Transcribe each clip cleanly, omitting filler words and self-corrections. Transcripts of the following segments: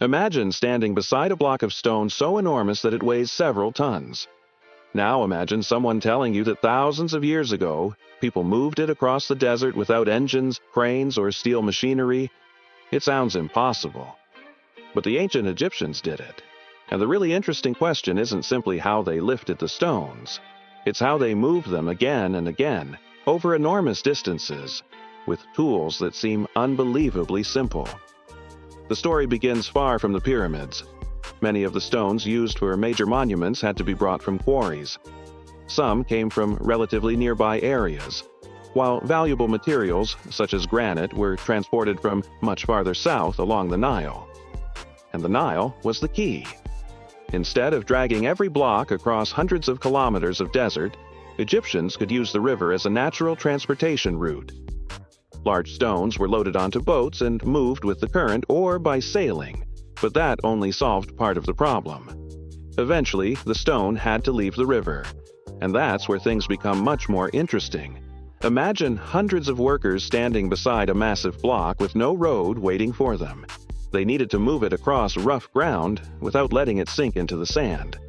Imagine standing beside a block of stone so enormous that it weighs several tons. Now imagine someone telling you that thousands of years ago, people moved it across the desert without engines, cranes, or steel machinery. It sounds impossible. But the ancient Egyptians did it. And the really interesting question isn't simply how they lifted the stones. It's how they moved them again and again, over enormous distances, with tools that seem unbelievably simple. The story begins far from the pyramids. Many of the stones used for major monuments had to be brought from quarries. Some came from relatively nearby areas, while valuable materials, such as granite, were transported from much farther south along the Nile. And the Nile was the key. Instead of dragging every block across hundreds of kilometers of desert, Egyptians could use the river as a natural transportation route. Large stones were loaded onto boats and moved with the current or by sailing, but that only solved part of the problem. Eventually, the stone had to leave the river, and that's where things become much more interesting. Imagine hundreds of workers standing beside a massive block with no road waiting for them. They needed to move it across rough ground without letting it sink into the sand.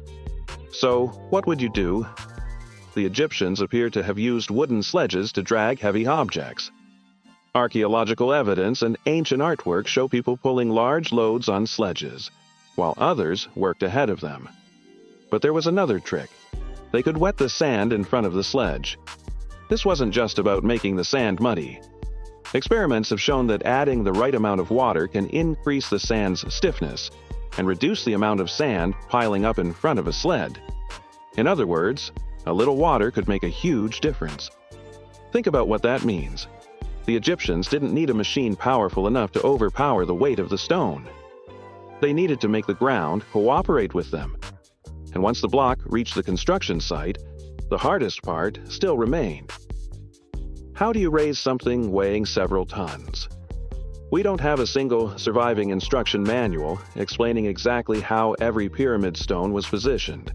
So, what would you do? The Egyptians appear to have used wooden sledges to drag heavy objects. Archaeological evidence and ancient artwork show people pulling large loads on sledges, while others worked ahead of them. But there was another trick. They could wet the sand in front of the sledge. This wasn't just about making the sand muddy. Experiments have shown that adding the right amount of water can increase the sand's stiffness and reduce the amount of sand piling up in front of a sled. In other words, a little water could make a huge difference. Think about what that means. The Egyptians didn't need a machine powerful enough to overpower the weight of the stone. They needed to make the ground cooperate with them. And once the block reached the construction site, the hardest part still remained. How do you raise something weighing several tons? We don't have a single surviving instruction manual explaining exactly how every pyramid stone was positioned.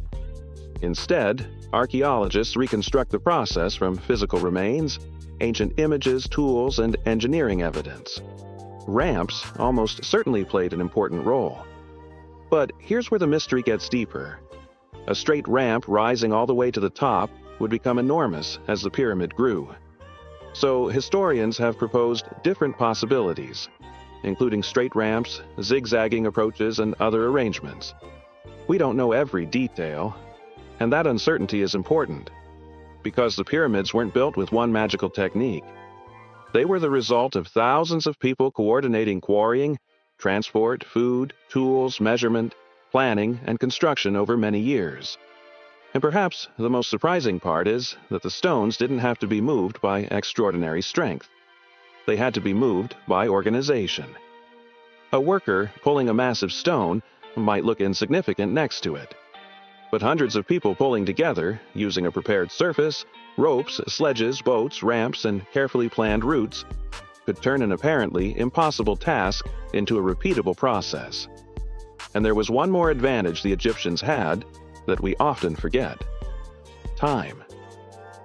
Instead, archaeologists reconstruct the process from physical remains, ancient images, tools, and engineering evidence. Ramps almost certainly played an important role. But here's where the mystery gets deeper. A straight ramp rising all the way to the top would become enormous as the pyramid grew. So historians have proposed different possibilities, including straight ramps, zigzagging approaches, and other arrangements. We don't know every detail, and that uncertainty is important, because the pyramids weren't built with one magical technique. They were the result of thousands of people coordinating quarrying, transport, food, tools, measurement, planning, and construction over many years. And perhaps the most surprising part is that the stones didn't have to be moved by extraordinary strength. They had to be moved by organization. A worker pulling a massive stone might look insignificant next to it. But hundreds of people pulling together, using a prepared surface, ropes, sledges, boats, ramps, and carefully planned routes, could turn an apparently impossible task into a repeatable process. And there was one more advantage the Egyptians had that we often forget: time.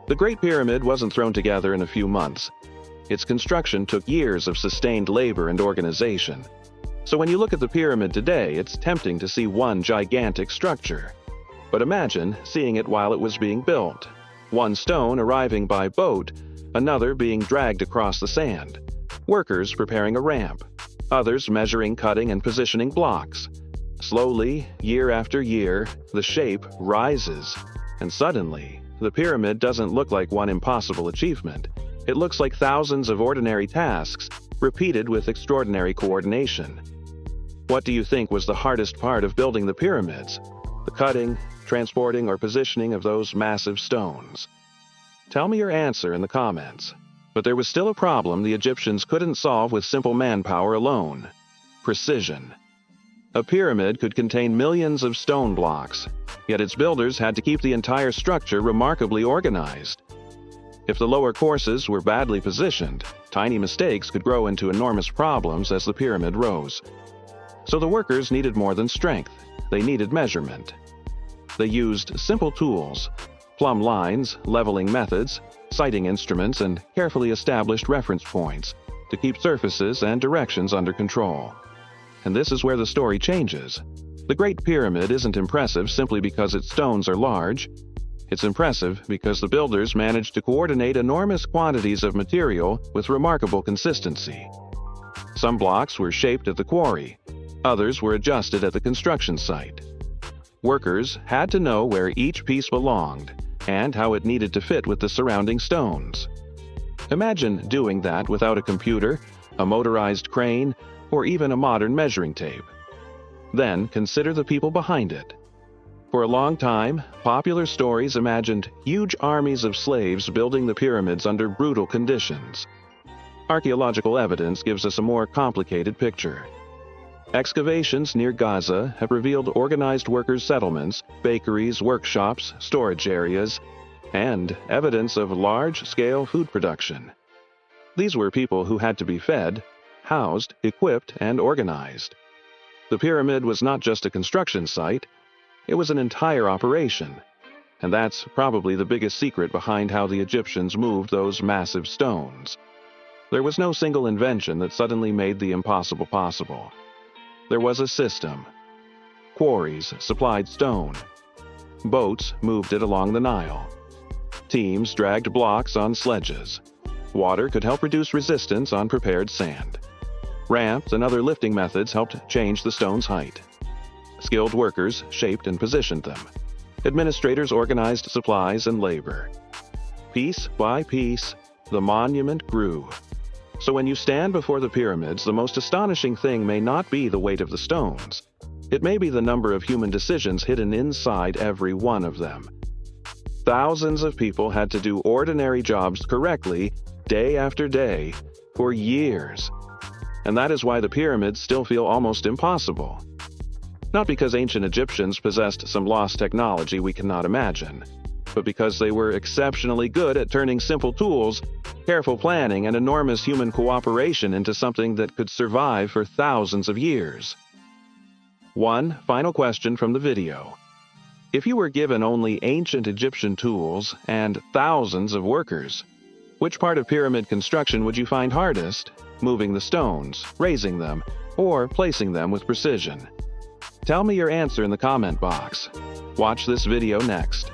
The Great Pyramid wasn't thrown together in a few months. Its construction took years of sustained labor and organization. So when you look at the pyramid today, it's tempting to see one gigantic structure. But imagine seeing it while it was being built. One stone arriving by boat, another being dragged across the sand. Workers preparing a ramp, others measuring, cutting, and positioning blocks. Slowly, year after year, the shape rises, and suddenly, the pyramid doesn't look like one impossible achievement. It looks like thousands of ordinary tasks, repeated with extraordinary coordination. What do you think was the hardest part of building the pyramids? The cutting, transporting, or positioning of those massive stones? Tell me your answer in the comments. But there was still a problem the Egyptians couldn't solve with simple manpower alone: precision. A pyramid could contain millions of stone blocks, yet its builders had to keep the entire structure remarkably organized. If the lower courses were badly positioned, tiny mistakes could grow into enormous problems as the pyramid rose. So the workers needed more than strength. They needed measurement. They used simple tools: plumb lines, leveling methods, sighting instruments, and carefully established reference points to keep surfaces and directions under control. And this is where the story changes. The Great Pyramid isn't impressive simply because its stones are large. It's impressive because the builders managed to coordinate enormous quantities of material with remarkable consistency. Some blocks were shaped at the quarry. Others were adjusted at the construction site. Workers had to know where each piece belonged and how it needed to fit with the surrounding stones. Imagine doing that without a computer, a motorized crane, or even a modern measuring tape. Then consider the people behind it. For a long time, popular stories imagined huge armies of slaves building the pyramids under brutal conditions. Archaeological evidence gives us a more complicated picture. Excavations near Gaza have revealed organized workers' settlements, bakeries, workshops, storage areas, and evidence of large-scale food production. These were people who had to be fed, housed, equipped, and organized. The pyramid was not just a construction site, it was an entire operation. And that's probably the biggest secret behind how the Egyptians moved those massive stones. There was no single invention that suddenly made the impossible possible. There was a system. Quarries supplied stone. Boats moved it along the Nile. Teams dragged blocks on sledges. Water could help reduce resistance on prepared sand. Ramps and other lifting methods helped change the stone's height. Skilled workers shaped and positioned them. Administrators organized supplies and labor. Piece by piece, the monument grew. So when you stand before the pyramids, the most astonishing thing may not be the weight of the stones. It may be the number of human decisions hidden inside every one of them. Thousands of people had to do ordinary jobs correctly, day after day, for years. And that is why the pyramids still feel almost impossible. Not because ancient Egyptians possessed some lost technology we cannot imagine, but because they were exceptionally good at turning simple tools, careful planning, and enormous human cooperation into something that could survive for thousands of years. One final question from the video. If you were given only ancient Egyptian tools and thousands of workers, which part of pyramid construction would you find hardest? Moving the stones, raising them, or placing them with precision? Tell me your answer in the comment box. Watch this video next.